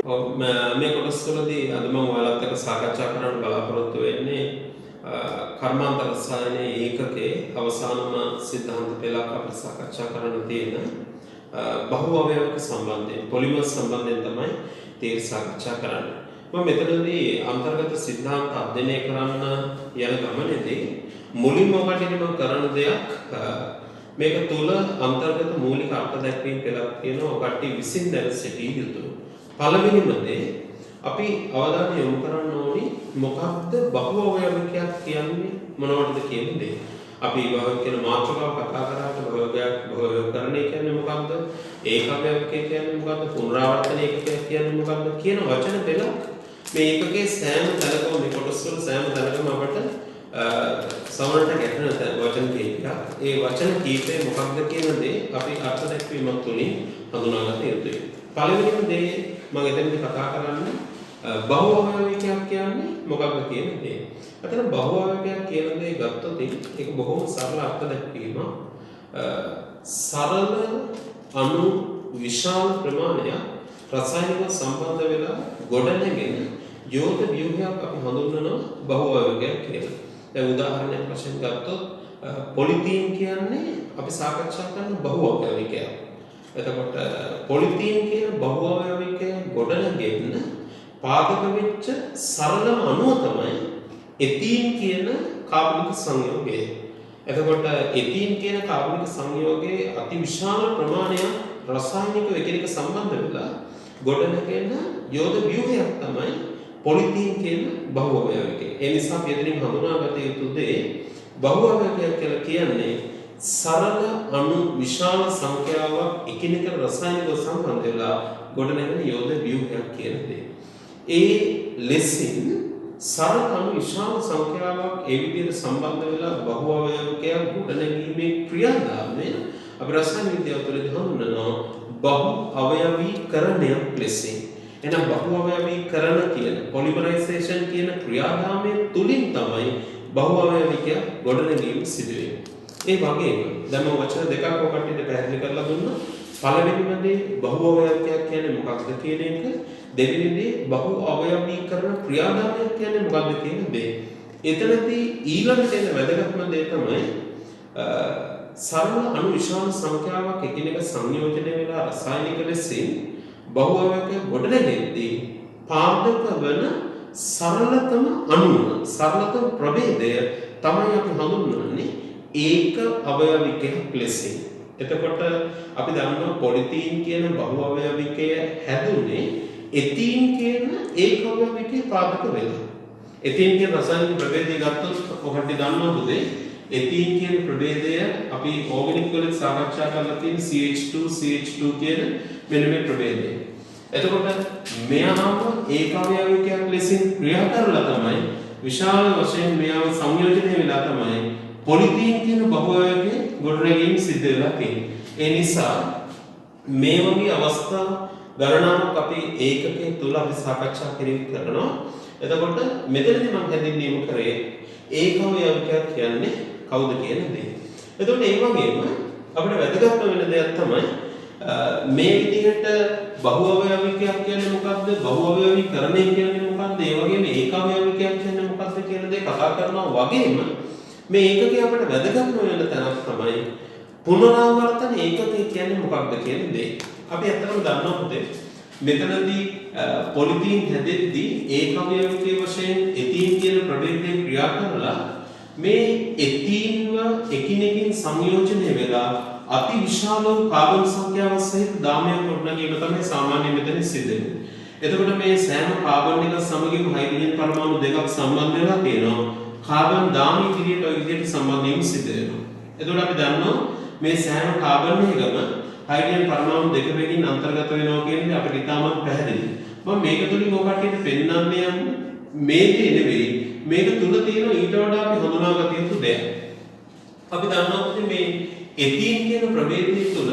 මේ කොටස්වලදී අද මම ඔයාලත් එක්ක සාකච්ඡා කරන්න බලාපොරොත්තු වෙන්නේ කර්මාන්ත රසායනයේ ඒකකයේ අවසානම සිද්ධාන්ත පෙළක් අපිට සාකච්ඡා කරන්න තියෙන බහු අවයවක සම්බන්ධයෙන් පොලිමර් සම්බන්ධයෙන් තමයි තීර සාකච්ඡා කරන්නේ. මම මෙතනදී අන්තර්ගත සිද්ධාන්ත අධ්‍යයනය කරන්න යන ගමනේදී මුලින්ම ඔබට මම කරන දෙයක් මේක තුල අන්තර්ගත මූලික අර්ථ දැක්වීම් පෙළක් තියෙනවා ඔබට විසින් දැන සිටිය යුතුයි. පළවෙනිම දේ අපි අවධානය යොමු කරන්න ඕනි මොකක්ද බහු අවයවකයක් කියන්නේ මොනවටද කියන දේ. අපි භවය කියන මාතෘකාව කතා කරාට භවයකරණය කියන්නේ මොකක්ද? ඒකකයක් කියන්නේ මොකක්ද? පුනරාවර්තන ඒකකයක් කියන්නේ මොකක්ද කියන වචන දෙකක් මේ ඒකකයේ සෑම තැනකම මේ කොටස් වල සෑම තැනකම අපට සමහරට ගැටෙන වචන කීපයක්. ඒ වචන කීපය මොකක්ද කියන දේ අපි අර්ථ දැක්වීමක් තුලින් හඳුනාගත යුතුයි. පළවෙනිම දේ මම එතනදී කතා කරන්නේ බහු අවයවකයක් කියන්නේ මොකක්ද කියන දේ. අතන බහු අවයවකයක් කියන දේ ගත්තොත් ඒක බොහොම සරල අර්ථ දැක්වීමක්. සරල අණු විශාල ප්‍රමාණයක් රසායනික සම්බන්ධ වෙලා ගොඩනැගෙන යෝග ව්‍යුහයක් අපි හඳුන්වනවා බහු අවයවකයක් කියලා. දැන් උදාහරණයක් වශයෙන් ගත්තොත් පොලිතීන් කියන්නේ අපි සාකච්ඡා කරන බහු අවයවකයක්. එතකොට පොලිතීන් කියන බහු අවයවකය ගොඩනගෙන පාදක වෙච්ච සරලම අණුව තමයි එතීන් කියන කාබනික සංයෝගය. එතකොට එතීන් කියන කාබනික සංයෝගයේ අතිවිශාල ප්‍රමාණයක් රසායනික එකිනෙක සම්බන්ධ වෙලා ගොඩනගෙන යෝග ව්‍යුහයක් තමයි පොලිතීන් කියන බහු අවයවකය. ඒ නිසා පිළිදෙනින් හඳුනාගත යුතු දේ බහු අවයවකයක් කියලා කියන්නේ සරල අණු විශාල සංඛ්‍යාවක් එකිනෙක රසායනික සම්බන්ධ වෙලා ගොඩනැගෙන යෝග ව්‍යුහයක් කියන දේ. ඒ ලෙසින් සරල අණු විශාල සංඛ්‍යාවක් ඒ විදිහට සම්බන්ධ වෙලා බහු අවයවකයක් ගොඩනැගීමේ ක්‍රියාදාමය අපි රසායන විද්‍යාව තුළදී හඳුන්වනවා බහු අවයවීකරණයක් ලෙසින්. එහෙනම් බහු අවයවීකරණ කියන පොලිමරයිසේෂන් කියන ක්‍රියාදාමය තුලින් තමයි බහු අවයවකයක් ගොඩනැගීම සිදු වෙන්නේ. ඒ වගේම දැන් මම වචන දෙකක් ඔකට පැහැදිලි කරලා දුන්නා. පළවෙනිම දේ බහු අවයවකයක් කියන්නේ මොකක්ද කියන එක. දෙවෙනි දේ බහු අවයවීකරණ ක්‍රියාදාමයක් කියන්නේ මොකක්ද කියන දේ. එතනදී ඊළඟට එන වැදගත්ම දේ තමයි සරල අණු විශාල සංඛ්‍යාවක් එකිනෙක සංයෝජනය වෙලා රසායනික ලෙසින් බහු අවයවකයක් ගොඩනැගෙද්දී පාදක වන සරලතම අණුව සරලතම ප්‍රභේදය තමයි අපි හඳුන්වන්නේ ඒක අවයවිකයක් ලෙසින්. එතකොට අපි දන්නවා පොලිතීන් කියන බහු අවයවිකය හැදුනේ එතීන් කියන ඒක අවයවිකේ පාදක වෙලා. එතීන් කියන රසායනික ප්‍රභේදය ගත්තොත් ඔකට දන්නවද එතීන් කියන ප්‍රභේදය අපි ඕගනික් වලින් සාකච්ඡා කරලා තියෙන CH2 කියන මෙන්න මේ ප්‍රභේදය. එතකොට මෙයාම ඒක අවයවිකයක් ලෙසින් ක්‍රියා කරලා තමයි විශාල වශයෙන් මෙයාව සංයෝජනය වෙලා තමයි පොලිතීන් කියන බහු අවයවකයේ ගොඩනැගීම සිද්ධ වෙලා තියෙන්නේ. ඒ නිසා මේ වගේ අවස්ථා ගණනාවක් අපි ඒකකයේ තුල අපි සාකච්ඡා කරනවා. එතකොට මෙතනදී මම හැඳින්වීම කරේ ඒක අවයවකයක් කියන්නේ කවුද කියන දේ. එතකොට ඒ වගේම අපිට වැදගත් වෙන දෙයක් තමයි මේ විදිහට බහු අවයවකයක් කියන්නේ මොකක්ද? බහු අවයවීකරණය කියන්නේ මොකක්ද? ඒ වගේම ඒක අවයවකයක් කියන්නේ මොකක්ද කියන දේ කතා කරනවා වගේම මේ ඒකකේ අපිට වැදගත්ම වෙන තැනක් තමයි පුනරාවර්තන ඒකකය කියන්නේ මොකක්ද කියන දේ. අපි අත්‍තරම දන්නවා මෙතනදී පොලිතීන් හැදෙද්දී ඒක අවයවකයේ වශයෙන් එතීන් කියන ප්‍රභේදයේ ක්‍රියා කරලා මේ එතීන්ව එකිනෙකින් සංයෝජනය වෙලා අති විශාල කාබන් සංඛ්‍යාවක් සහිත දාමයක් ගොඩනැගීම තමයි සාමාන්‍ය මෙතන සිද්ධ වෙන්නේ. එතකොට මේ සෑම කාබන් එකක් සමගින් හයිඩ්‍රජන් පරමාණු දෙකක් සම්බන්ධ වෙලා තියෙනවා. කාබන් දාමී කිරියට ඔය විදිහට සම්බන්ධ වීම සිද්ධ වෙනවා. එතකොට අපි දන්නවා මේ සෑම කාබන් එකකම හයිඩ්‍රජන් පරමාණු දෙක වෙනින් අන්තර්ගත වෙනවා කියන්නේ අපිට ඉතාමත් පැහැදිලි. මම මේක තුලින් ඔකට පෙන්නන්නේ මේ දේ නෙවෙයි මේක තුල තියෙන ඊට වඩා අපි හඳුනාගත යුතු දෙයක්. අපි දන්නවා මේ එතීන් කියන ප්‍රභේදය තුල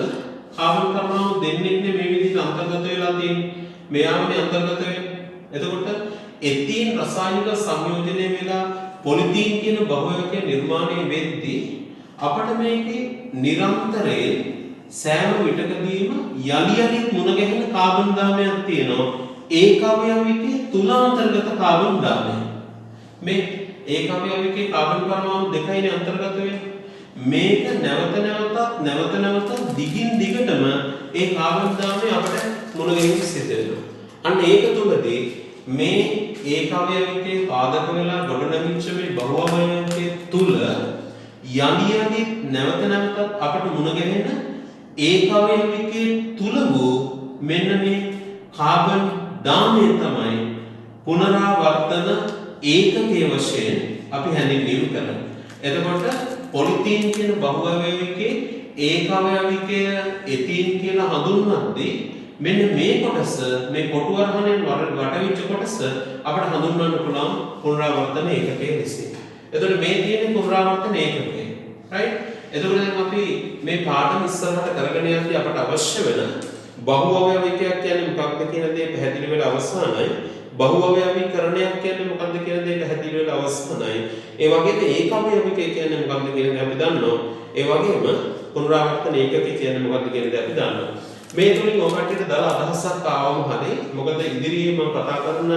කාබන් පරමාණු දෙන්නෙක් මේ විදිහට අන්තර්ගත වෙලා තියෙන්නේ. මෙයාමනේ අන්තර්ගත වෙන්නේ. එතකොට එතීන් රසායනික සංයෝජනය වෙලා පොලිතීන් කියන බහුවයක නිර්මාණය වෙද්දී අපිට මේකේ නිරන්තරයෙන් සෑම විටකදීම යලි යලිත් මුණ ගැහෙන කාබන් දාමයක් තියෙනවා. ඒකාවයවිකයේ තුලාන්තර්ගත කාබන් දානය. මේ ඒකාවයවිකයේ කාබන් පරමාණු දෙකයිනේ අන්තර්ගත වෙන්නේ. මේක නැවත නැවතත් දිගින් දිගටම ඒ කාබන් දානය අපිට මුණ ගැහිම සිද්ධ වෙනවා. අන්න ඒක තුලදී මේ ඒකාවයවිකයේ පාදක වෙලා ගොඩනැගිච්ච මේ බහුවයවිකයේ තුල යණියදී නැවත අපිට මුණ ගැහෙන ඒකාවයවිකයේ තුල වූ මෙන්න මේ කාබන් දානය තමයි පුනරාවර්තන ඒකකයේ වශයෙන් අපි හැඳින්වීම කරන්නේ. එතකොට පොලිතීන් කියන බහුවයවිකයේ ඒකාවයවිකය එතීන් කියලා හඳුන්වද්දී මෙන්න මේ කොටස මේ කොටු වර්ණයෙන් වටවිච්ච කොටස අපිට හඳුන්වන්න පුළුවන් පුනරාවර්තන ඒකකයේ විසින්. එතකොට මේ තියෙන පුනරාවර්තන ඒකකය. right? එතකොට දැන් අපි මේ පාඩම ඉස්සරහට කරගෙන යද්දී අපට අවශ්‍ය වෙන බහුවයවිකයක් කියන්නේ මොකක්ද කියන දේ පැහැදිලි වෙලා අවසానයි. බහුවයවිකරණයක් කියන්නේ මොකක්ද කියන දේ පැහැදිලි වෙලා අවසానයි. ඒ වගේම ඒකාවයවිකය කියන්නේ මොකක්ද කියන දේ අපි දන්නවා. ඒ වගේම පුනරාවර්තන ඒකකය කියන්නේ මොකක්ද කියන දේ අපි දන්නවා. මේ තුලින් ඔබට දල අදහසක් ආවම හරි මොකද ඉදිරියේ මම කතා කරන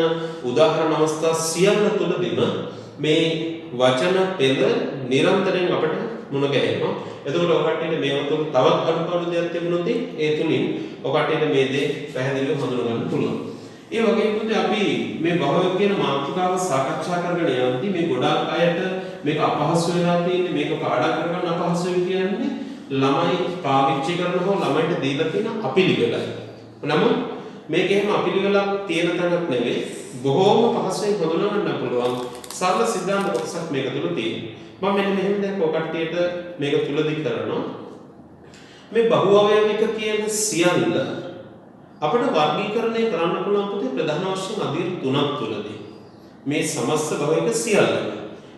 උදාහරණ අවස්ථා සියල්ල තුලදීම මේ වචන පෙළ නිරන්තරයෙන් අපිට මුණ ගැහෙනවා. එතකොට ඔබට මේව තුල තවත් අනුකූල දෙයක් තිබුණොත් ඒ තුලින් ඔබට මේ දේ පැහැදිලිව හඳුනා ගන්න පුළුවන්. ඒ වගේම අපි මේ බහුවය කියන මාතෘකාව සාකච්ඡා කරගෙන යද්දී මේ ගොඩාක් අයට මේක අපහසු වෙලා තියෙන්නේ මේක පාඩම් කරගන්න අපහසුයි කියන්නේ ළමයි පාවිච්චි කරන හෝ ළමයිට දීලා තියෙන අපිළිවෙලයි. නමුත් මේක එහෙම අපිළිවෙලක් තියෙන තැනක් නෙවෙයි බොහෝම පහසුවෙන් හඳුනා ගන්න පුළුවන් සරල සිද්ධාන්ත කොටසක් මේක තුල තියෙනවා. මම මෙන්න මෙහෙම දැන් ඔකට්ටියට මේක තුලදී කරනවා. මේ බහුවයවික කියන සියල්ල අපිට වර්ගීකරණය කරන්න පුළුවන් පුතේ ප්‍රධාන වශයෙන් අදියර තුනක් තුලදී. මේ සමස්ත බහුවයක සියල්ල.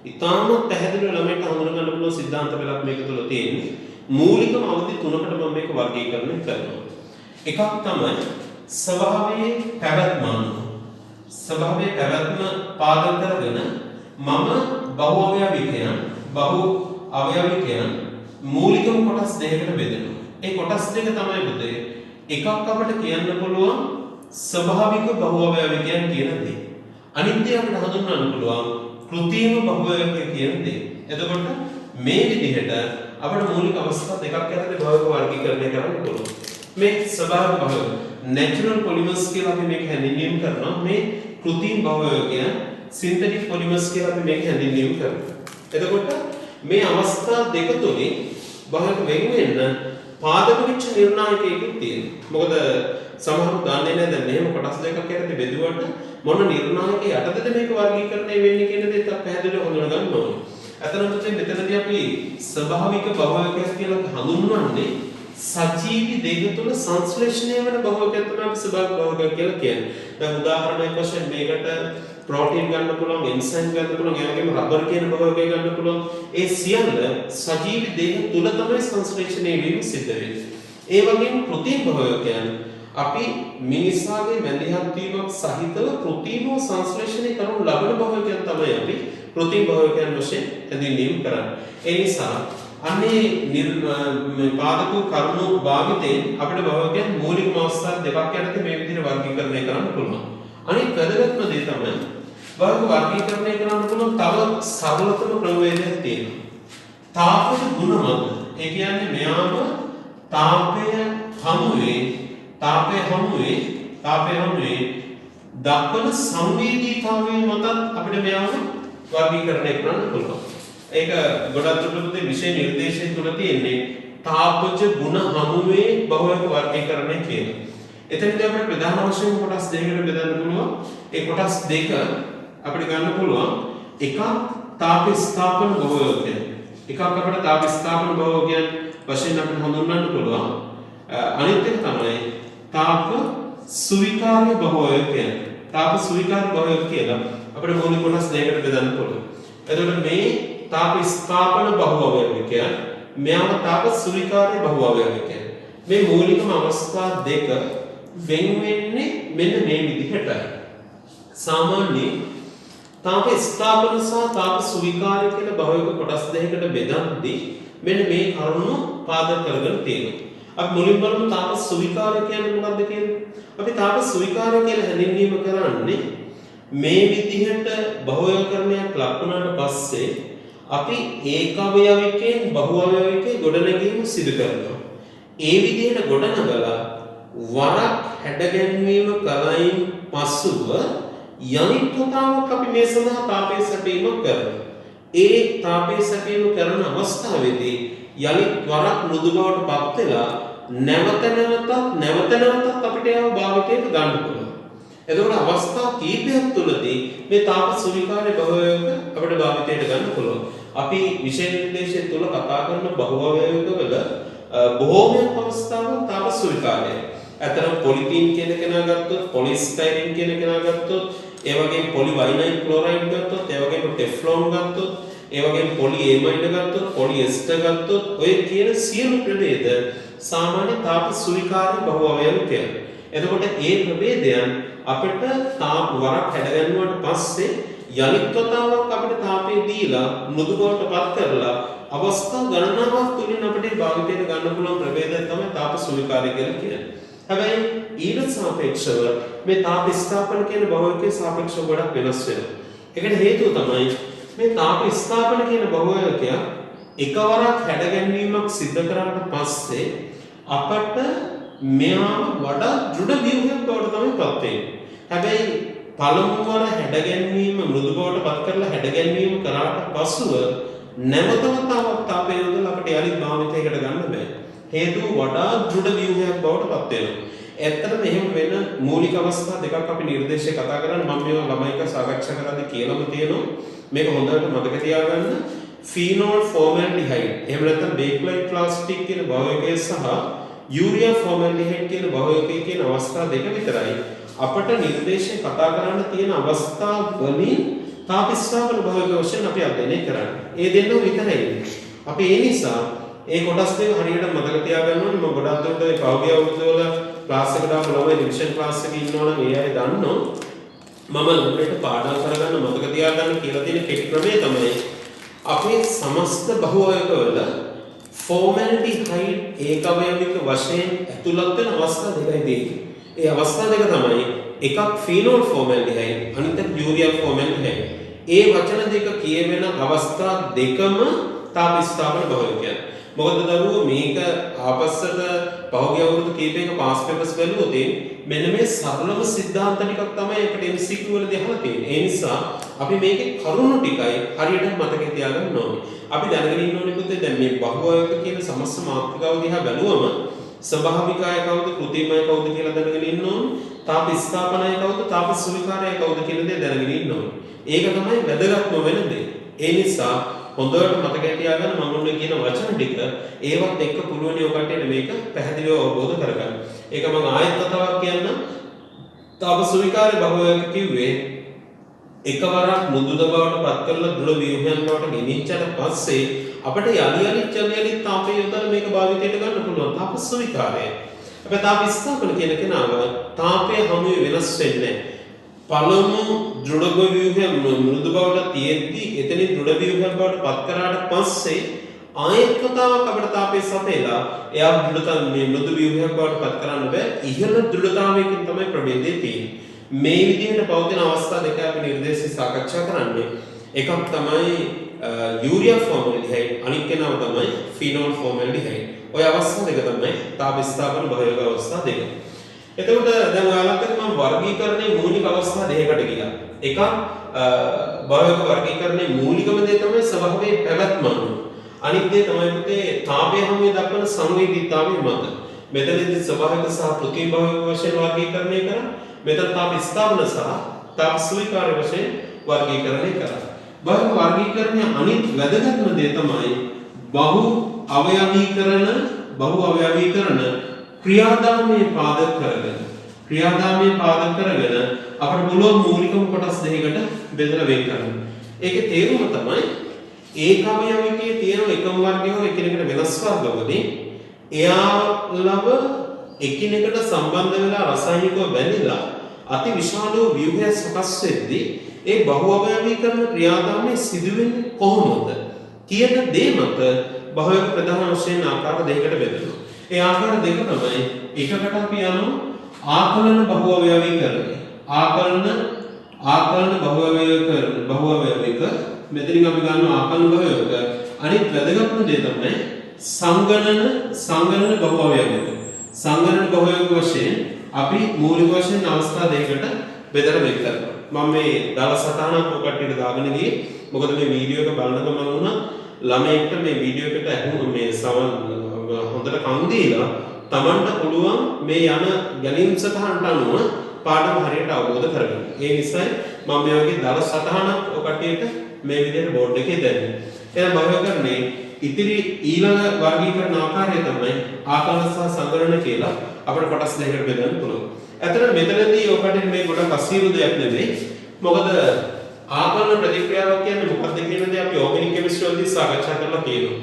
ඊටාම පැහැදිලිව ළමයිට හඳුනා ගන්න පුළුවන් සිද්ධාන්ත වලක් මේක තුල තියෙන්නේ. මූලිකම අවධි තුනකට මම මේක වර්ගීකරණය කරනවා. එකක් තමයි ස්වභාවයේ පැවැත්ම අනුව. ස්වභාවයේ පැවැත්ම පාදක කරගෙන මම බහු අවයවිකයන් මූලිකම කොටස් දෙකකට බෙදෙනවා. ඒ කොටස් දෙක තමයි පුතේ එකක් අපිට කියන්න පුළුවන් ස්වභාවික බහු අවයවිකයන් කියන දේ. අනිත් දේ අපිට හඳුන්වන්න පුළුවන් කෘත්‍රිම බහු අවයවික කියන දේ. එතකොට මේ විදිහට අපිට මූලික අවස්ථා දෙකක් යටතේ භාවික වර්ගීකරණය කරන්න පුළුවන්. මේ ස්වභාවික භාවික natural polymers කියලා අපි මේක හැඳින්වීම කරනවා. මේ කෘත්‍රිම භාවිකයන් synthetic polymers කියලා අපි මේක හැඳින්වීම කරනවා. එතකොට මේ අවස්ථා දෙක තුලින් භාවික වෙන් වෙන්න පාදක වෙච්ච නිර්ණායකයෙකුත් තියෙනවා. මොකද සමහරව දන්නේ නැහැ දැන් මෙහෙම කොටස් දෙකක් යටතේ බෙදුවට මොන නිර්ණායක යටතේද මේක වර්ගීකරණය වෙන්නේ කියන දේ තාම පැහැදිලිව හඳුනා ගන්න ඕනේ. අතනම මෙතනදී අපි ස්වභාවික බහුවකයක් කියලා හඳුන්වන්නේ සජීවී දේහ තුළ සංශ්ලේෂණය වෙන බහුවකයක් තමයි අපි ස්වභාවික බහුවකයක් කියලා කියන්නේ. දැන් උදාහරණයක් වශයෙන් මේකට ප්‍රෝටීන් ගන්න පුළුවන්, එන්සයිම් ගන්න පුළුවන්, ඒ වගේම රබර් කියන බහුවකයක් ගන්න පුළුවන්. ඒ සියල්ල සජීවී දේහ තුළ තමයි සංශ්ලේෂණය වීම සිද්ධ වෙන්නේ. ඒ වගේම කෘත්‍රිම බහුවකයන් අපි මිනිසාගේ මැදිහත් වීමක් සහිතව කෘත්‍රිමව සංශ්ලේෂණය කරන ලබන බහුවකයන් තමයි අපි කෘත්‍රිම භාවිකයන් වශයෙන් හැඳින්වීම කරන්නේ. ඒ නිසා අන්නේ පාදක කරුණු භාවිතයෙන් අපිට භාවිකයන් මූලික අවස්ථා දෙකක් යටතේ මේ විදිහට වර්ගීකරණය කරන්න පුළුවන්. අනිත් වැදගත්ම දේ තමයි භාවික වර්ගීකරණය කරන්න පුළුවන් තව සරලතම ක්‍රමවේදයක් තියෙනවා. තාපක ගුණ මත. ඒ කියන්නේ මෙයාම තාපය හමුවේ දක්වන සංවේදීතාවය මතත් අපිට මෙයාම වර්ගීකරණය කරන්න පුළුවන්. ඒක ගොඩක් දුරට විශේෂ නිර්දේශය තුල තියෙන්නේ තාපජ ගුණ හමුවේ බහුවක වර්ගීකරණය කියලා. එතනදී අපිට ප්‍රධාන වශයෙන් කොටස් දෙකකට බෙදන්න පුළුවන්. ඒ කොටස් දෙක අපිට ගන්න පුළුවන් එකක් තාප ස්ථාපන බහුවකය. එකක් අපිට තාප ස්ථාපන බහුවකයන් වශයෙන් අපිට හඳුන්වන්න පුළුවන්. අනිත් එක තමයි තාප සුවිකාර්ය බහුවකය. තාප සුවිකාර්ය බහුවකය කියලා අපිට මූලික කොටස් දෙකකට බෙදන්න පුළුවන්. එතකොට මේ තාප ස්ථාපන බහුවකය මෙයාම තාප සුවිකාර්ය බහුවකය. මේ මූලිකම අවස්ථා දෙක වෙන් වෙන්නේ මෙන්න මේ විදිහටයි. සාමාන්‍යයෙන් තාප ස්ථාපන සහ තාප සුවිකාර්ය කියලා බහුවක කොටස් දෙකකට බෙදද්දී මෙන්න මේ කරුණු පාදක කරගෙන තියෙනවා. අපි මුලින් බලමු තාපස සුවිකාරය කියන්නේ මොකක්ද කියලා. අපි තාපස සුවිකාරය කියලා හැඳින්වීම කරන්නේ මේ විදිහට බහුවකරණයක් ලක් වුණාට පස්සේ අපි ඒකවයවිකයෙන් බහුවයවිකේ ගොඩනැගීම සිදු කරනවා. ඒ විදිහට ගොඩනගලා වරක් හැඩගැන්වීම කලින් පසුව යලිත් වතාවක් අපි මේ සඳහා තාපයේ සැපීමක් කරනවා. ඒ තාපයේ සැපීම කරන අවස්ථාවේදී යලිත් වරක් මෘදු බවට පත් වෙලා නැවත නැවතත් අපිට ඒව භාවිතයට ගන්න පුළුවන්. එතකොට අවස්ථා කීපයක් තුළදී මේ තාපස සුවිකාරයේ බහුවයවක අපිට භාවිතයට ගන්න පුළුවන්. අපි විශේෂ නිර්දේශය තුළ කතා කරන බහුවයවක වල බොහෝමයක් අවස්ථාවල තාපස සුවිකාරය. අතරම පොලිතීන් කියන කෙනා ගත්තොත්, පොලිස්ටයිරින් කියන කෙනා ගත්තොත්, ඒ වගේම පොලිවයිනයිල් ක්ලෝරයිඩ් ගත්තොත්, ඒ වගේම ටෙෆ්ලෝන් ගත්තොත්, ඒ වගේම පොලිඑමයිඩ් ගත්තොත්, පොලිඑස්ටර් ගත්තොත්, ඔය කියන සියලු ප්‍රභේද සාමාන්‍ය තාපස සුවිකාරී බහුවයව කියලා. එතකොට ඒ ප්‍රභේදයන් අපිට වරක් හැඩගැන්වුවාට පස්සේ යලිත් වතාවක් අපිට තාපය දීලා මෘදු බවට පත් කරලා අවස්ථා ගණනාවක් තුලින් අපිට භාවිතයට ගන්න පුළුවන් ප්‍රභේදය තමයි තාපස සුවිකාරී කියලා කියන්නේ. හැබැයි ඊට සාපේක්ෂව මේ තාප ස්ථාපන කියන බහුවකයේ සාපේක්ෂව ගොඩක් වෙනස් වෙනවා. ඒකට හේතුව තමයි මේ තාප ස්ථාපන කියන බහුවකය එකවරක් හැඩගැන්වීමක් සිදු කරාට පස්සේ අපට මෙයාම වඩා දෘඪ ව්‍යුහයක් බවට තමයි පත් වෙන්නේ. හැබැයි පළමු වර හැඩගැන්වීම මෘදු බවට පත් කරලා හැඩගැන්වීම කරාට පසුව නැවත වතාවක් තාපය යොදලා අපිට යලිත් භාවිතයකට ගන්න බෑ. හේතුව වඩා දෘඪ ව්‍යුහයක් බවට පත් වෙනවා. ඇත්තටම එහෙම වෙන මූලික අවස්ථා දෙකක් අපි නිර්දේශය කතා කරන්නේ මම මේවා ළමයි එක්ක සාකච්ඡා කරද්දී කියලාම තියෙනවා. මේක හොඳට මතක තියාගන්න. ෆීනෝල් ෆෝමැල්ඩිහයිඩ් එහෙම නැත්නම් බේක්ලයිට් ප්ලාස්ටික් කියන භාවිතය සහ යූරියා ෆෝමැල්ඩිහයිඩ් කියන භාවිතය කියන අවස්ථා දෙක විතරයි අපට නිර්දේශය කතා කරන්න තියෙන අවස්ථා වලින් තාප ස්ථාපන භාවික වශයෙන් අපි අධ්‍යයනය කරන්නේ. ඒ දෙන්නම විතරයි. අපි ඒ නිසා ඒ කොටස් දෙක හරියට මතක තියාගන්න ඕනේ. මම ගොඩක් දුරට මේ පෞද්ගලික අවුරුද්දවල ක්ලාස් එකට ආපු ළමයි ඩිවිෂන් ක්ලාස් එකේ ඉන්නවා නම් ඒ අය දන්නවා. මම ළමයින්ට පාඩම් කරගන්න මතක තියාගන්න කියලා තියෙන කෙටි ක්‍රමය තමයි අපේ සමස්ත බහුවයකවල ෆෝමැල්ඩිහයිඩ් ඒකවයවික වශයෙන් ඇතුළත් වෙන අවස්ථා දෙකයි තියෙන්නේ. ඒ අවස්ථා දෙක තමයි එකක් ෆීනෝල් ෆෝමැල්ඩිහයිඩ් අනිත් එක යූරියා ෆෝමැල්ඩිහයිඩ්. ඒ වචන දෙක කියවෙන අවස්ථා දෙකම තාප ස්ථාපන බහුවකයන්. මොකද දරුවෝ මේක ආපස්සට පහුගිය අවුරුදු කීපයක පාස් පේපර්ස් බැලුවොත් මෙන්න මේ සරලම සිද්ධාන්ත ටිකක් තමයි අපිට MCQ වලදී අහලා තියෙන්නේ. ඒ නිසා අපි මේකේ කරුණු ටිකයි හරියට මතකේ තියාගන්න ඕනේ. අපි දැනගෙන ඉන්න ඕනේ පුතේ දැන් මේ බහුවයක කියන සමස්ත මාතෘකාව දිහා බැලුවම ස්වභාවිකය කවුද කෘත්‍රිමය කවුද කියලා දැනගෙන ඉන්න ඕනේ. තාප ස්ථාපනය කවුද තාප සුවිකාරය කවුද කියන දේ දැනගෙන ඉන්න ඕනේ. ඒක තමයි වැදගත්ම වෙන දේ. ඒ නිසා හොඳට මතකේ තියාගන්න මම ඔන්න කියන වචන ටික ඒවත් එක්ක පුළුවන් ඔය කට්ටියට මේක පැහැදිලිව අවබෝධ කරගන්න. ඒක මම ආයෙත් කතාවක් කියන්නම්. තාප සුවිකාරය බහුවයක කිව්වේ එකවරක් මුදුද බවට පත් කරලා දෘঢ় ව්‍යුහයන් බවට ගෙනිච්චට පස්සේ අපිට යලි තාපය යොදලා මේක භාවිතයට ගන්න පුළුවන් තාප සුවිකාරය. අපේ තාප ස්ථාපන කියන කෙනාව තාපය හමුවේ වෙනස් වෙන්නේ පළමු දෘঢ় ව්‍යුහය මෘදු බවට තියෙද්දි එතනින් දෘঢ় ව්‍යුහයක් බවට පත් කරාට පස්සේ ආයෙත් කතාවක් අපිට තාපයේ සපේලා එයා මේ මෘදු ව්‍යුහයක් බවට පත් කරන්න බෑ. ඉහළ දෘঢ়තාවයකින් තමයි ප්‍රභේදය තියෙන්නේ. මේ විදිහට පවතින අවස්ථා දෙක අපි නිර්දේශය සාකච්ඡා කරන්නේ. එකක් තමයි යූරියා ෆෝමැල්ඩිහයිඩ් අනිත් කෙනාව තමයි ෆීනෝල් ෆෝමැල්ඩිහයිඩ්. ඔය අවස්ථා දෙක තමයි තාප ස්ථාපන බහුවයක අවස්ථා දෙක. එතකොට දැන් ඔයාලට මම වර්ගීකරණයේ මූලික අවස්ථා දෙකකට ගියා. එකක් බහුවයක වර්ගීකරණයේ මූලිකම දේ තමයි ස්වභාවයේ පැවැත්ම. අනිත් දේ තමයි පුතේ තාපය හැමේ දක්වන සංවේදීතාවය මත. මෙතනදී ස්වභාවික සහ කෘත්‍රිම බහුවයක වශයෙන් වර්ගීකරණය කරා. මෙතන තාප ස්ථාපන සහ තාප සුවිකාර වශයෙන් වර්ගීකරණය කරා. බහුවයක වර්ගීකරණයේ අනිත් වැදගත්ම දේ තමයි බහු අවයවීකරණ ක්‍රියාදාමයේ පාදක කරගෙන අපිට පුළුවන් මූලිකම කොටස් දෙකකට බෙදලා වෙන් කරන්න. ඒකේ තේරුම තමයි ඒක අවයවකයේ තියෙන එකම වර්ගය හෝ එකිනෙකට වෙනස් වර්ගවලින් එයාලව එකිනෙකට සම්බන්ධ වෙලා රසායනිකව බැඳිලා අති විශාල වූ ව්‍යුහය සකස් වෙද්දී ඒ බහු අවයවීකරණ ක්‍රියාදාමයේ සිදුවෙන්නේ කොහොමද කියන දේ මත බහුවයක ප්‍රධාන වශයෙන් ආකාර දෙකකට බෙදෙනවා. ඒ ආකාර දෙක තමයි. එකකට අපි යනවා ආකලන බහුවවයවීකරණය. ආකලන බහුවවයවීක මෙතනින් අපි ගන්නවා ආකලන බහුවයවීක. අනිත් වැදගත්ම දේ තමයි සංගණන බහුවවයවීක. සංගණන බහුවයවීක වශයෙන් අපි මූලික වශයෙන් අවස්ථා දෙකකට බෙදලා වෙන් කරනවා. මම මේ දවස් 7ක් ඔකටට දාගෙන ගියේ. මොකද මේ වීඩියෝ එක බලන ගමන් වුණා ළමයෙක්ට මේ වීඩියෝ එකට ඇහුණු මේ සවන් හොඳට කන් දීලා තමන්ට පුළුවන් මේ යන ගැලීම් සටහනට අනුව පාඩම හරියට අවබෝධ කරගන්න. ඒ නිසායි මම මේ වගේ දවස් 7ක් ඔකටට මේ විදිහට බෝඩ් එකේ දැම්මේ. එහෙනම් බහුවකරණේ ඉතිරි ඊළඟ වර්ගීකරණ ආකාරය තමයි ආකලන සහ සංගණන කියලා අපිට කොටස් දෙකකට බෙදන්න පුළුවන්. ඇත්තට මෙතනදී ඔකට මේ ගොඩක් අසීරු දෙයක් නෙවෙයි. මොකද ආකලන ප්‍රතික්‍රියාවක් කියන්නේ මොකක්ද කියන දේ අපි ඕගනික් කෙමිස්ට්‍රි වලදී සාකච්ඡා කරලා තියෙනවා.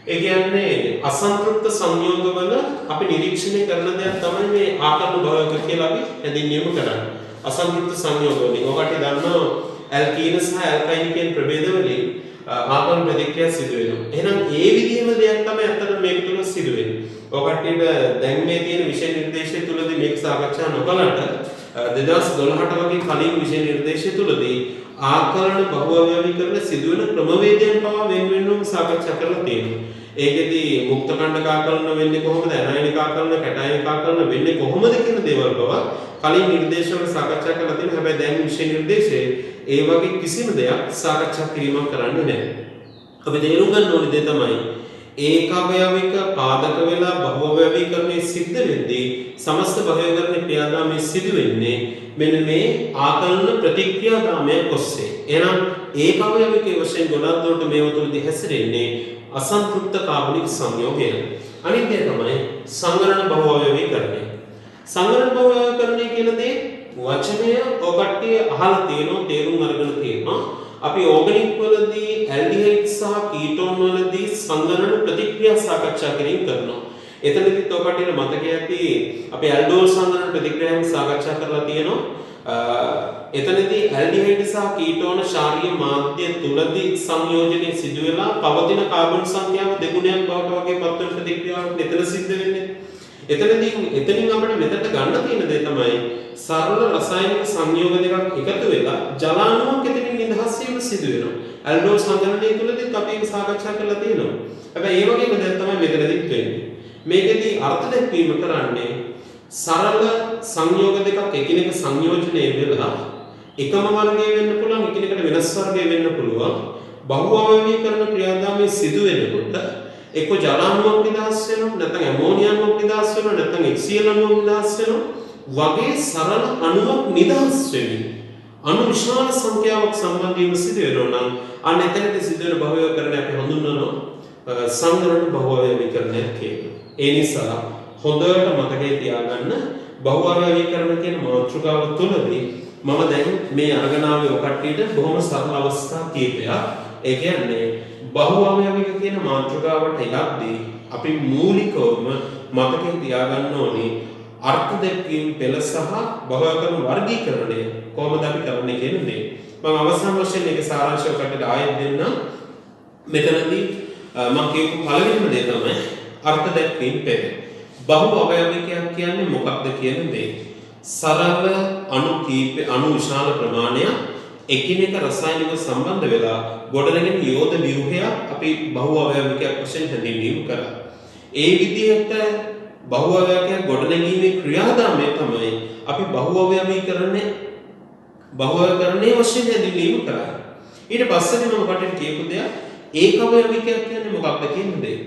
ඒ කියන්නේ අසන්තෘප්ත සංයෝගවල අපි නිරීක්ෂණය කරන දෙයක් තමයි මේ ආකලන භාවක කියලා අපි හැඳින්වීම කරන්නේ. අසන්තෘප්ත සංයෝගවලින් ඔකට දන්නවා ඇල්කීන සහ ඇල්කයින් කියන ප්‍රභේද වලින් ආකලන ප්‍රතික්‍රියා සිදු වෙනවා. එහෙනම් ඒ විදිහම දෙයක් තමයි අතන මේක තුල සිදු වෙන්නේ. ඔකටට දැන් මේ තියෙන විෂය නිර්දේශය තුලදී මේක සාකච්ඡා නොකළාට 2012ට වගේ කලින් විෂය නිර්දේශය තුලදී ආකලන බහුවවයවීකරණ සිදුවෙන ක්‍රමවේදයන් පවා වෙන වෙනම සාකච්ඡා කරලා තියෙනවා. ඒකෙදී මුක්ත කණ්ඩක ආකලන වෙන්නේ කොහොමද? ඇනයනික ආකලන, කැටයනික ආකලන වෙන්නේ කොහොමද කියන දේවල් පවා කලින් නිර්දේශවල සාකච්ඡා කරලා තියෙනවා. හැබැයි දැන් විෂය නිර්දේශයේ ඒ වගේ කිසිම දෙයක් සාකච්ඡා කිරීමක් කරන්නේ නැහැ. අපි තේරුම් ගන්න ඕනේ දේ තමයි ඒකාවයවික පාදක වෙලා බහුවවයවීකරණය සිද්ධ වෙද්දී සමස්ත බහුවයවීකරණ ක්‍රියාදාමයේ සිදු වෙන්නේ මෙන්න මේ ආකලන ප්‍රතික්‍රියාදාමයක් ඔස්සේ. එහෙනම් ඒකාවයවිකයේ වශයෙන් ගොඩක් දුරට මේව තුලදී හැසිරෙන්නේ අසන්තෘප්ත කාබනික සංයෝගය. අනිත් දේ තමයි සංගණන බහුවයවීකරණය. සංගණන බහුවයවීකරණය කියන දේ වචනය ඔකට්ටිය අහලා තියෙනවා, තේරුම් අරගෙන තියෙනවා. අපි ඕගනික් වලදී ඇල්ඩිහයිඩ් සහ කීටෝන් වලදී සංගණන ප්‍රතික්‍රියා සාකච්ඡා කිරීම කරනවා. එතනදිත් ඔබට මතක ඇති අපි ඇල්ඩෝල් සංගණන ප්‍රතික්‍රියාවෙන් සාකච්ඡා කරලා තියෙනවා. එතනදී ඇල්ඩිහයිඩ් සහ කීටෝන ශාරීරික මාධ්‍ය තුලදී සංයෝජනයේ සිදු වෙලා පවතින කාබන් සංඛ්‍යාව දෙගුණයක් බවට වගේ පත්වන ප්‍රතික්‍රියාවක් මෙතන සිද්ධ වෙන්නේ. එතනින් අපිට මෙතනට ගන්න තියෙන දේ තමයි සරල රසායනික සංයෝග දෙකක් එකතු වෙලා ජලාණුවක් එතනින් නිදහස් වීම සිදු වෙනවා. ඇල්ඩෝල් සංගණනය තුලදීත් අපි ඒක සාකච්ඡා කරලා තියෙනවා. හැබැයි ඒ වගේම දැන් තමයි මෙතනදිත් වෙන්නේ. මේකෙදී අර්ථ දැක්වීම කරන්නේ සරල සංයෝග දෙකක් එකිනෙක සංයෝජනය වෙලා එකම වර්ගයේ වෙන්න පුළුවන්, එකිනෙකට වෙනස් වර්ගයේ වෙන්න පුළුවන්. බහුවවයවීකරණ ක්‍රියාදාමයේ සිදු වෙනකොට එක්ක ජලාණුවක් නිදහස් වෙනවා, නැත්නම් ඇමෝනියාවක් නිදහස් වෙනවා, නැත්නම් HCl අණුවක් නිදහස් වෙනවා වගේ සරල අණුවක් නිදහස් වෙමින් අණු විශාල සංඛ්‍යාවක් සම්බන්ධ වීම සිදු වෙනවා නම් අන්න එතනදී සිදු වෙන බහුවයවීකරණය අපි හඳුන්වනවා සංගණන බහුවයවීකරණය කියලා. ඒ නිසා හොඳට මතකයේ තියාගන්න බහුවයවීකරණ කියන මාතෘකාව තුළදී මම දැන් මේ අරගෙන ආවේ ඔය කට්ටියට බොහොම සරල අවස්ථා කීපයක්. ඒ කියන්නේ බහුවයවීක කියන මාතෘකාවට යද්දී අපි මූලිකවම මතකයේ තියාගන්න ඕනේ අර්ථ දැක්වීම පෙළ සහ බහුවයවීකරණ වර්ගීකරණය කොහොමද අපි කරන්නේ කියන දේ. මම අවසාන වශයෙන් මේක සාරාංශයක් කටට ආයෙත් දෙන්නම්. මෙතනදී මම කියපු පළවෙනිම දේ තමයි අර්ථ දැක්වීම පෙළ. බහුවයවීකයක් කියන්නේ මොකක්ද කියන දේ. සරල අණු විශාල ප්‍රමාණයක් එකිනෙක රසායනික සම්බන්ධ වෙලා ගොඩනැගෙන යෝධ ව්‍යුහයක් අපි බහුවයවීකයක් වශයෙන් හැඳින්වීම කරා. ඒ විදිහට බහුවයවීකයක් ගොඩනැගීමේ ක්‍රියාදාමය තමයි අපි බහුවයවීකරණයේ වශයෙන් හැඳින්වීම කරා. ඊට පස්සේ මම ඔකට කියපු දෙයක් ඒකවයවීකයක් කියන්නේ මොකක්ද කියන දේ.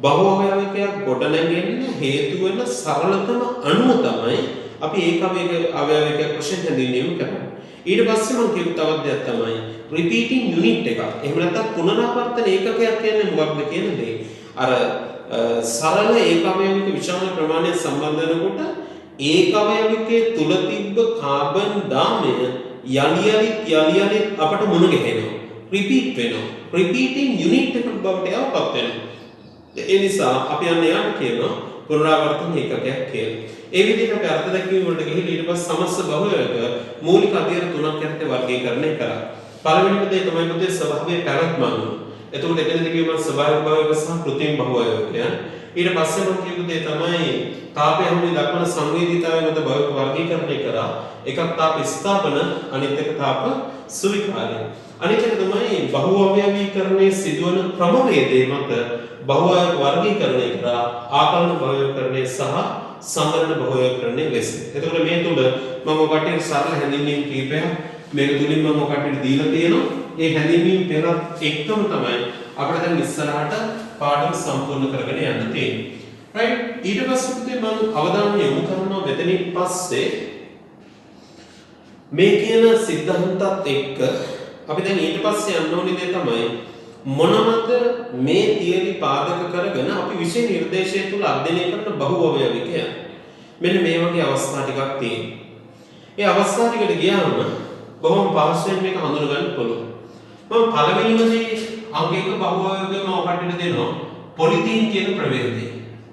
බහුවයවීකයක් ගොඩනැගෙන්න හේතු වෙන සරලතම අණුව තමයි අපි ඒකවයවීකයක් වශයෙන් හැඳින්වීම කරන්නේ. ඊට පස්සේ මම කියපු තවත් දෙයක් තමයි රිපීටිං යුනිට් එකක්. එහෙම නැත්නම් පුනරාවර්තන ඒකකයක් කියන්නේ මොකක්ද කියන දේ. අර සරල ඒකවයවික විශාල ප්‍රමාණයක් සම්බන්ධ වෙනකොට ඒකවයවිකයේ තුල තිබ්බ කාබන් දාමය යලි යලි අපට මුණ ගැහෙනවා. රිපීට් වෙනවා. රිපීටිං යුනිට් එකක් බවට යවපත් වෙනවා. ඒ නිසා අපි යන්නේ යාට කියනවා පුනරාවර්තන ඒකකයක් කියලා. ඒ විදිහට අපි අර්ථ දැක්වීම වලට ගිහින් ඊට පස්සේ සමස්ත බහුවයක මූලික අධ්‍යයන තුනක් යටතේ වර්ගීකරණය කරා. පළවෙනිම දේ තමයි පුතේ ස්වභාවයේ පැවැත්ම අනුව. එතකොට එතනදී කියනවා ස්වභාවික බහුවයක සහ කෘත්‍රිම බහුවයක. ඊට පස්සේ මම කියපු දේ තමයි තාපය හැමෝම දක්වන සංවේදීතාවය මත භවයක වර්ගීකරණය කරා. එකක් තාප ස්ථාපන, අනිත් එක තාප සුවිකාරය. අනිත් එක තමයි බහු අවයවීකරණයේ සිදුවන ක්‍රමවේදයේ මත බහුවයක වර්ගීකරණය කරා ආකලන බහුවයකරණය සහ සංවරණ බහුවයකරණය ලෙස. එතකොට මේ තුල මම ඔකට සරල හැඳින්වීම් කීපයක් මේක තුලින් මම ඔකට දීලා තියෙනවා. ඒ හැඳින්වීම් පෙරත් එක්කම තමයි අපිට දැන් ඉස්සරහට පාඩම සම්පූර්ණ කරගෙන යන්න තියෙන්නේ. right? ඊට පස්සේ මම අවධානය යොමු කරනවා මෙතනින් පස්සේ මේ කියන සිද්ධාන්තත් එක්ක අපි දැන් ඊට පස්සේ යන්න ඕනේ දේ තමයි මොනවද මේ තියරි පාදක කරගෙන අපි විශේෂ නිර්දේශය තුල අධ්‍යයනය කරන බහුවයවිකය. මෙන්න මේ වගේ අවස්ථා ටිකක් තියෙනවා. ඒ අවස්ථා ටිකට ගියාම බොහොම පහසුවෙන් මේක හඳුනගන්න පුළුවන්. මම පළවෙනිමදී අංගයක බහුවයවිකය මම ඔකට දෙනවා පොලිතීන් කියන ප්‍රභේදය.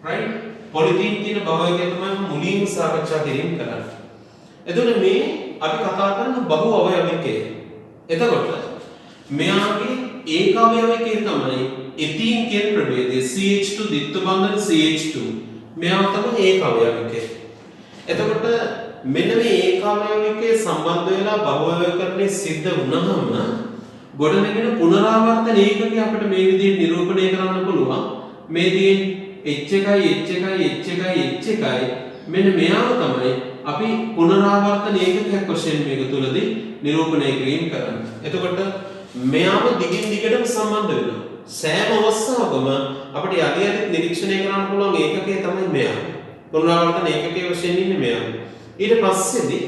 right? පොලිතීන් කියන බහුවයවිකය තමයි මුලින්ම සාකච්ඡා කිරීම කරන්නේ. එතකොට මේ අපි කතා කරන බහු අවයවිකය. එතකොට මෙයාගේ ඒක අවයවයකේ තමයි එතීන් කියන ප්‍රභේදය CH2 ද්විත්ව බන්ධන CH2. මෙයා තමයි ඒක අවයවිකය. එතකොට මෙන්න මේ ඒක අවයවිකේ සම්බන්ධ වෙලා බහු අවයවකරණය සිද්ධ වුණාම ගොඩනැගෙන පුනරාවර්තන ඒකකේ අපිට මේ විදිහට නිරූපණය කරන්න පුළුවන්. මේ දින් H1 මෙන්න මෙයාව තමයි අපි පුනරාවර්තන ඒකකයක් වශයෙන් මේක තුලදී නිරූපණය කිරීම කරන්නේ. එතකොට මෙයාම දිගින් දිගටම සම්බන්ධ වෙනවා. සෑම අවස්ථාවකම අපිට යටියට නිරීක්ෂණය කරන්න පුළුවන් ඒකකය තමයි මෙයා. පුනරාවර්තන ඒකකයේ වශයෙන් ඉන්නේ මෙයා. ඊට පස්සේදී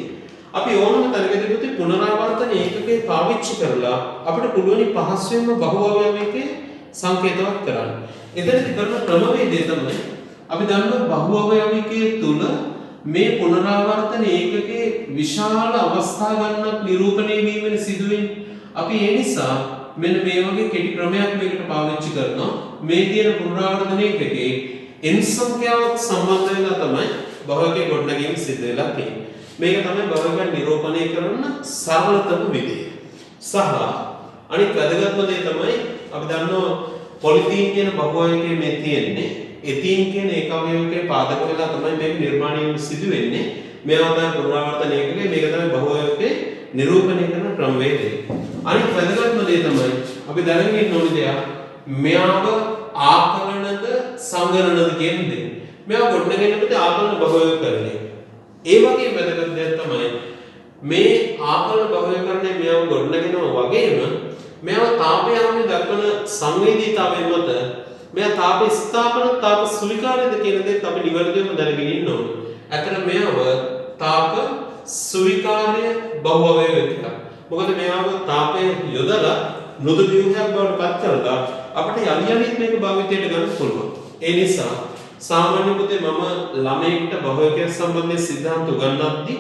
අපි ඕනම තැනකදී පුනරාවර්තන ඒකකේ පාවිච්චි කරලා අපිට පුළුවන් පහසුවෙන්ම බහු අවයවයකේ සංකේතවත් කරන්න. එතනදී කරන ක්‍රමවේදය තමයි අපි දන්නවා බහු අවයවයකයේ තුල මේ පුනරාවර්තන ඒකකේ විශාල අවස්ථා ගණනක් නිරූපණය වීමෙන් සිදුවෙන්නේ. අපි ඒ නිසා මෙන්න මේ වගේ කෙටි ක්‍රමයක් මේකට පාවිච්චි කරනවා. මේ තියෙන පුනරාවර්තන ඒකකේ n සංඛ්‍යාවක් සම්බන්ධ වෙලා තමයි බහුවකේ ගොඩනැගීම සිද්ධ වෙලා තියෙන්නේ. මේක තමයි බහුවක නිරූපණය කරන සරලතම විදිය. සහ අනිත් වැදගත්ම දේ තමයි අපි දන්නවා පොලිතීන් කියන බහුවකේ මේ තියෙන්නේ එතීන් කියන ඒක අවයවයකේ පාදක වෙලා තමයි මේක නිර්මාණය සිදු වෙන්නේ. මේවා තමයි පුනරාවර්තන ඒකකේ මේක තමයි බහුවකේ නිරූපණය කරන ක්‍රමවේදය. අනිත් වැදගත්ම දේ තමයි අපි දැනගෙන ඉන්න ඕනේ දෙයක් මෙයාව ආකලනද සංගණනද කියන දේ. මේවා ගොඩනගෙනකොට ආකලන බහුවකරණය. ඒ වගේ වැදගත් දෙයක් තමයි මේ ආකලන බහුවකරණය මෙයාව ගොඩනගෙනවා වගේම මේවා තාපයාමේ දක්වන සංවේදීතාවය මත මෙයා තාප ස්ථාපන තාප සුවිකාරයද කියන දේත් අපි නිවැරදිවම දැනගෙන ඉන්න ඕනේ. අතන මෙයාව තාප සුවිකාරය බහු අවයවයක. මොකද මෙයාව තාපය යොදලා මෘදු ව්‍යුහයක් බවට පත් කරලා අපිට යලියලිත් මේක භාවිතයට ගන්න පුළුවන්. ඒ නිසා සාමාන්‍ය පුතේ මම ළමයෙක්ට බහුවකයක් සම්බන්ධයෙන් සිද්ධාන්ත උගන්වද්දී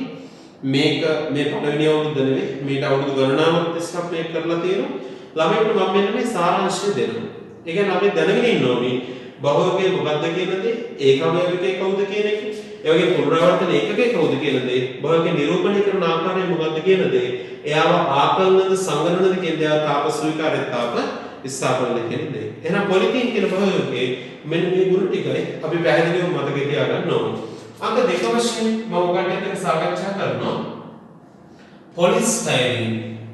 මේක මේ පළවෙනි අවුරුද්ද නෙවෙයි මේක අවුරුදු ගණනාවක් තිස්සේ මේක කරලා තියෙනවා. ළමයෙක්ට මම මෙන්න මේ සාරාංශය දෙනවා. ඒ කියන්නේ අපි දැනගෙන ඉන්න ඕනේ බහුවකයේ මොකක්ද කියන දේ, ඒක අවයවකයේ කවුද කියන එක, ඒ වගේ පුනරාවර්තන ඒකකයේ කවුද කියන දේ, බහුවකයේ නිරූපණය කරන ආකාරය මොකක්ද කියන දේ, එයාව ආකලනද සංගණනද කියන දේ තාප ස්වීකාරය තාප ස්ථාපනද කියන දේ. එහෙනම් පොලිතීන් කියන බහුවකයේ මෙන්න මේ ගුණ ටිකයි අපි පැහැදිලිව මතක තියාගන්න ඕනේ. අංක දෙක වශයෙන් මම ඔයගොල්ලන්ට එක්ක සාකච්ඡා කරනවා. පොලිස්ටයිරීන්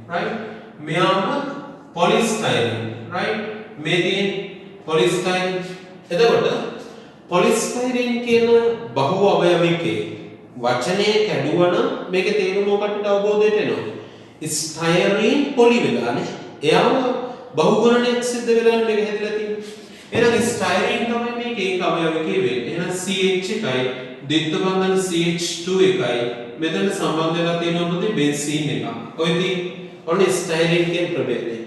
right මෙයාම පොලිස්ටයිරීන් right මේ තියෙන පොලිස්ටයිරීන්. එතකොට පොලිස්ටයිරීන් කියන බහු අවයවිකේ වචනේ කැඩුවනම් මේකේ තේරුම ඔකට අවබෝධයට එනවා. ස්ටයිරීන් පොලි වෙලානේ එයාම බහුගුණණයක් සිද්ධ වෙලා මේක හැදලා තියෙන්නේ. එහෙනම් ස්ටයිරීන් තමයි මේක ඒක අවයවිකේ වෙන්නේ. එහෙනම් CH එකයි ද්විත්ව බන්ධන CH2 එකයි මෙතන සම්බන්ධ වෙලා තියෙනවා මොකද බෙන්සීන් එක. ඔය ඉතින් ඔන්න ස්ටයිරීන් කියන ප්‍රභේදය.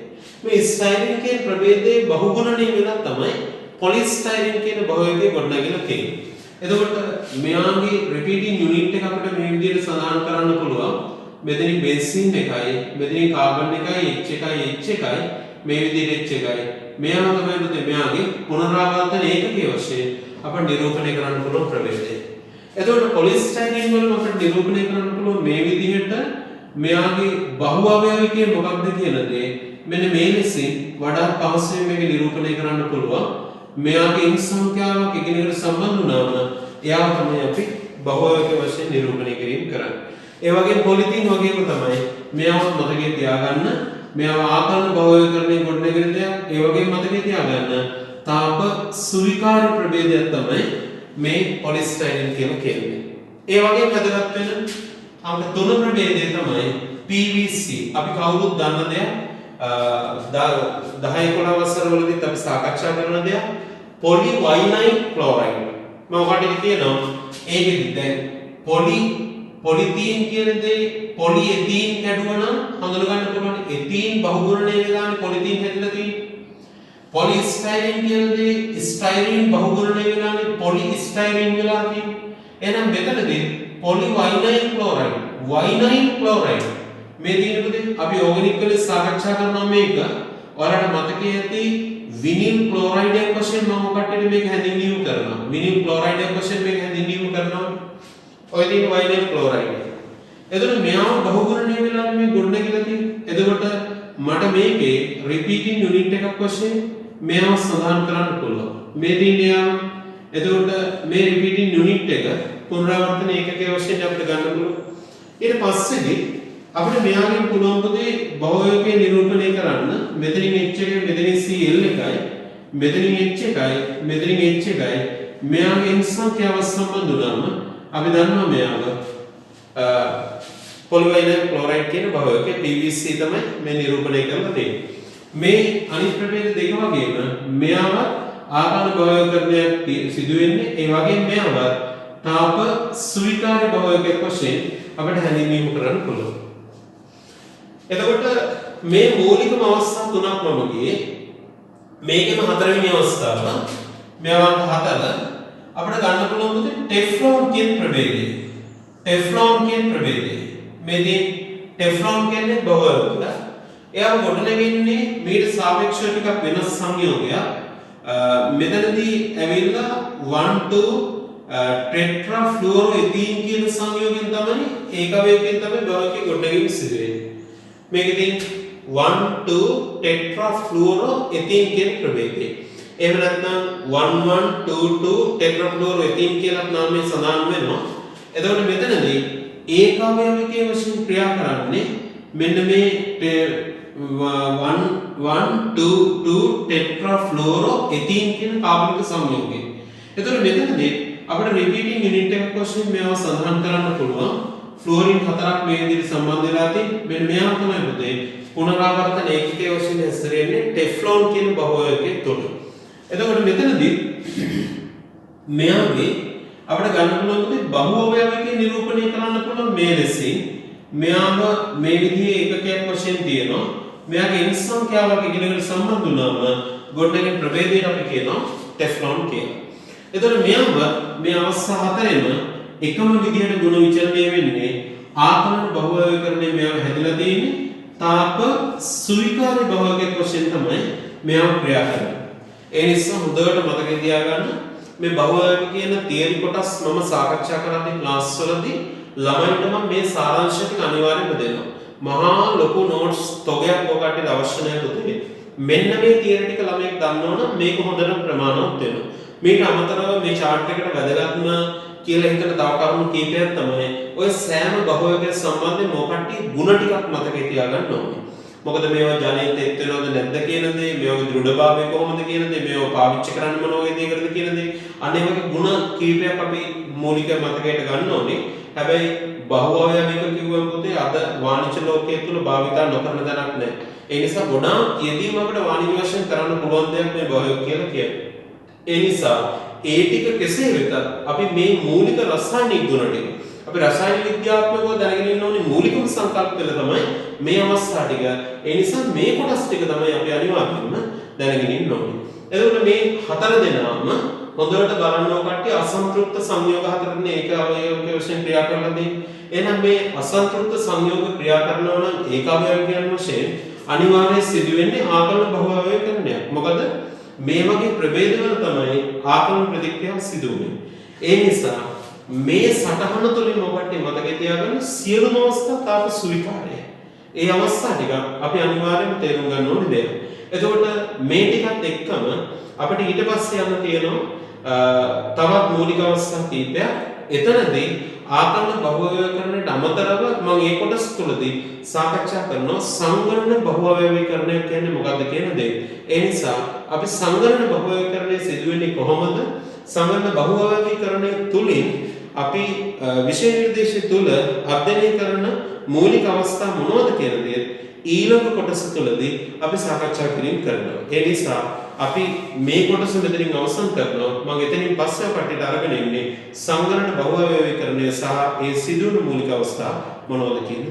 මේ ස්ටයිරීන් කියන ප්‍රභේදයේ බහුගුණණය වෙලා තමයි පොලිස්ටයිරීන් කියන බහුවකේ ගොඩනැගිලා තියෙන්නේ. එතකොට මෙයාගේ රිපීටින් යුනිට් එක අපිට මේ විදිහට සඳහන් කරන්න පුළුවන්. මෙතනින් බෙන්සීන් එකයි මෙතනින් කාබන් එකයි H එකයි මේ විදිහට H එකයි. මෙයාම තමයි පුතේ මෙයාගේ පුනරාවර්තන ඒකකයේ වශයෙන් අපිට නිරූපණය කරන්න පුළුවන් ප්‍රභේදය. එතකොට පොලිස්ටයිරීන් වල අපිට නිරූපණය කරන්න පුළුවන් මේ විදිහට මෙයාගේ බහු අවයවිකයේ මොකක්ද කියන දේ මෙන්න මේ ලෙසින් වඩා පහසුවෙන් මේක නිරූපණය කරන්න පුළුවන්. මෙයාගේ ඉන් සංඛ්‍යාවක් එකිනෙකට සම්බන්ධ වුණාම එයාව තමයි අපි බහුවචක වශයෙන් නිරූපණය කිරීම කරන්නේ. ඒ වගේම පොලිතීන් වගේම තමයි මෙයාව මතකයේ තියාගන්න. මෙයාව ආකලන බහුවචකරණය ගොඩනගෙන දෙයක්. ඒ වගේම මතකයේ තියාගන්න තාප සුවිකාරී ප්‍රභේදයක් තමයි මේ පොලිස්ටයිරින් කියලා කියන්නේ. ඒ වගේම වැදගත් වෙන අංක 3 ප්‍රභේදය තමයි PVC. අපි කවුරුත් දන්න දෙයක්. 10-11 වසරවලදීත් අපි සාකච්ඡා කරන දෙයක්. පොලි වයිනයිල් ක්ලෝරයිඩ්. මම ඔකට කියනවා ඒකෙදි දැන් පොලිතීන් කියන දේ පොලි එතීන් කැඩුවා නම් හඳුන ගන්න පුළුවන්. එතීන් බහුගුණණය වෙලානේ පොලිතීන් හැදිලා තියෙන්නේ. පොලිස්ටයිරින් කියන දේ ස්ටයිරින් බහුගුණණය වෙලානේ පොලිස්ටයිරින් වෙලා තියෙන්නේ. එහෙනම් මෙතනදී පොලි වයිනයිල් ක්ලෝරයිඩ් මේ දිනකදී අපි ඕගනික් වල සාකච්ඡා කරනවා මේක. ඔයාලට මතකයේ ඇති විනිල් ක්ලෝරයිඩ් එක වශයෙන් මම ඔකට මේක හැඳින්වීම කරනවා. විනිල් ක්ලෝරයිඩ් එක වශයෙන් මේක හැඳින්වීම කරනවා. ඔය දින වයිනයිල් ක්ලෝරයිඩ්. එතකොට මෙයාව බහුගුණණය වෙලා මේ ගොඩනැගිලා තියෙන්නේ. එතකොට මට මේකේ රිපීටින් යුනිට් එකක් වශයෙන් මෙයාව සඳහන් කරන්න පුළුවන්. මේ දිනේ එතකොට මේ රිපීටින් යුනිට් එක පුනරාවර්තන ඒකකයේ වශයෙන් අපිට ගන්න පුළුවන්. ඊට පස්සේදී අපිට මෙයාගෙන් පුළුවන් පොතේ බහුවචකයේ නිරූපණය කරන්න මෙතනින් h එක මෙතනින් cl එකයි මෙතනින් h එකයි මෙතනින් h එකයි මෙයාගේ ඉන් සංඛ්‍යාව සම්බන්ධ වුණාම අපි දන්නවා මෙයාව පොලිවයිනයිල් ක්ලෝරයිඩ් කියන බහුවචකයේ PVC තමයි මේ නිරූපණය කරලා තියෙන්නේ. මේ අනිත් ප්‍රභේද දෙක වගේම මෙයාව ආකාර බහුවචකරණයක් සිදු වෙන්නේ ඒ වගේම මෙයාව තාප ස්වීකාර්ය බහුවචකයක් වශයෙන් අපිට හැඳින්වීම කරන්න පුළුවන්. එතකොට මේ මූලිකම අවස්ථා තුනක් මම ගියේ. මේකෙම හතරවෙනි අවස්ථාව මෙයාට හතර අපිට ගන්න පුළුවන් මොකද ටෙෆ්ලෝන් කියන ප්‍රභේදය. මේදී ටෙෆ්ලෝන් කියන්නේ බහුවචක. එයාව ගොඩනගන්නේ මීට සාපේක්ෂව ටිකක් වෙනස් සංයෝගයක්. මෙතනදී ඇවිල්ලා 1 2 ටෙට්‍රාෆ්ලුරෝඑතීන් කියන සංයෝගයෙන් තමයි ඒකවේගයෙන් තමයි බහුවචකයේ ගොඩනැගීම සිදු වෙන්නේ. මේකෙදී 1 2 ටෙට්‍රාෆ්ලුරෝඑතීන් කියන ප්‍රභේදය. එහෙම නැත්නම් 1 1 2 2 ටෙට්‍රාෆ්ලුරෝඑතීන් කියලා නාමයෙන් සඳහන් වෙනවා. එතකොට මෙතනදී ඒකවේගයේ වශයෙන් ක්‍රියා කරන්නේ මෙන්න මේ 1 1 2 2 ටෙට්‍රාෆ්ලුරෝඑතීන් කියන කාබනික සංයෝගය. එතකොට මෙතනදී අපිට රිපීටින් යුනිට් එකක් වශයෙන් මේවා සඳහන් කරන්න පුළුවන්. ෆ්ලෝරින් හතරක් මේ විදිහට සම්බන්ධ වෙලා තියෙන්නේ. මෙන්න මෙයා තමයි පුතේ පුනරාවර්තන ඒකකයේ වශයෙන් හැසිරෙන්නේ ටෙෆ්ලෝන් කියන බහුවචකයේ තුල. එතකොට මෙතනදී මෙයාගේ අපිට ගන්න පුළුවන් පුතේ බහුවචකයේ නිරූපණය කරන්න පුළුවන් මේ ලෙසින්. මෙයාම මේ විදිහේ ඒකකයක් වශයෙන් තියෙනවා. මෙයාගේ ඉන් සංඛ්‍යාවක් එකිනෙකට සම්බන්ධ වුණාම ගොඩනැගෙන ප්‍රභේදයට අපි කියනවා ටෙෆ්ලෝන් කියලා. එතකොට මෙයාම මේ අවස්ථා හතරෙම එකම විදිහට ගුණ විචලනය වෙන්නේ ආකලන බහුවචකරණය මෙයාව හැදිලා තියෙන්නේ තාප ස්වීකාර්ය බහුවචකයක් වශයෙන් තමයි මෙයාව ක්‍රියා කරන්නේ. ඒ නිසා හොඳට මතක තියාගන්න මේ බහුවචක කියන තියරි කොටස් මම සාකච්ඡා කරන්නේ ක්ලාස් වලදී ළමයින්ට මම මේ සාරාංශ ටික අනිවාර්යයෙන්ම දෙනවා. මහා ලොකු නෝට්ස් තොගයක් ඔකට අවශ්‍ය නැහැ පුතේ. මෙන්න මේ තියරි ටික ළමයෙක් දන්නවනම් මේක හොඳට ප්‍රමාණවත් වෙනවා. මේක අමතරව මේ chart එකට වැදගත්ම කියලා හිතන තව කරුණු කීපයක් තමයි ඔය සෑම බහුවචකයක් සම්බන්ධයෙන් මොකක්ටි ಗುಣ ටිකක් මතකේ තියාගන්න ඕනේ. මොකද මේවා ජලයෙන් තෙත් වෙනවද නැද්ද කියන දේ, මේවාගේ දෘಢභාවය කොහොමද කියන දේ, මේවා පාවිච්චි කරන්න මොන වගේ දේකටද කියන දේ, අනේ වගේ ಗುಣ කීපයක් අපි මූලික මතකයට ගන්න ඕනේ. හැබැයි බහුවචක කිව්වම පුතේ අද වාණිජ ලෝකයේ තුල භාවිතා නොකරන දැනක් නැහැ. ඒ නිසා ගොඩාක් යෙදීම අපිට වාණිජ වශයෙන් කරන්න පුළුවන් දෙයක් මේ බහුවචක කියලා කියන්නේ. ඒ නිසා ඒ ටික කෙසේ වෙතත් අපි මේ මූලික රසායනික ගුණ ටික අපි රසායන විද්‍යාත්මකව දැනගෙන ඉන්න ඕනේ මූලිකම සංකල්ප වල තමයි මේ අවස්ථා ටික. ඒ නිසා මේ කොටස් ටික තමයි අපි අනිවාර්යයෙන්ම දැනගෙන ඉන්න ඕනේ. එතකොට මේ හතර දෙනාම හොඳට බලන්නෝ කට්ටිය අසන්තෘප්ත සංයෝග හතරනේ ඒකාවයවක වශයෙන් ක්‍රියා කරලා තියෙන්නේ. එහෙනම් මේ අසන්තෘප්ත සංයෝග ක්‍රියා කරනවා නම් ඒකාවයවකයන් වශයෙන් අනිවාර්යයෙන් සිදුවෙන්නේ ආකලන බහුවචකරණයක්. මොකද මේ වගේ ප්‍රභේදවල තමයි ආකලන ප්‍රතික්‍රියාව සිදු වෙන්නේ. ඒ නිසා මේ සටහන තුලින් ඔබට මතක තියාගන්න සියලුම අවස්ථා තාප ස්වීකාරය. ඒ අවස්ථා ටික අපි අනිවාර්යයෙන්ම තේරුම් ගන්න ඕනේ දෙයක්. එතකොට මේ ටිකත් එක්කම අපිට ඊට පස්සේ යන්න තියෙනවා තවත් මූලික අවස්ථා කීපයක්. එතනදී ආකරණ බහුව්‍යවකරණයට අමතරව මම ඒ කොටස් තුලදී සාකච්ඡා කරනවා සංගණන බහුව්‍යවකරණය කියන්නේ මොකක්ද කියන දේ. ඒ නිසා අපි සංගණන බහුව්‍යවකරණය සිදු වෙන්නේ කොහොමද? සංගණන බහුව්‍යවකරණය තුලින් අපි විෂය නිර්දේශය තුල අධ්‍යයනය කරන මූලික අවස්ථා මොනවද කියන දේ ඊළඟ කොටස තුලදී අපි සාකච්ඡා කිරීම කරනවා. ඒ නිසා අපි මේ කොටස මෙතනින් අවසන් කරනවා. මම එතනින් පස්සේ අපිට අරගෙන ඉන්නේ සංගණන බහුව්‍යවකරණය සහ ඒ සිදුවන මූලික අවස්ථා මොනවද කියන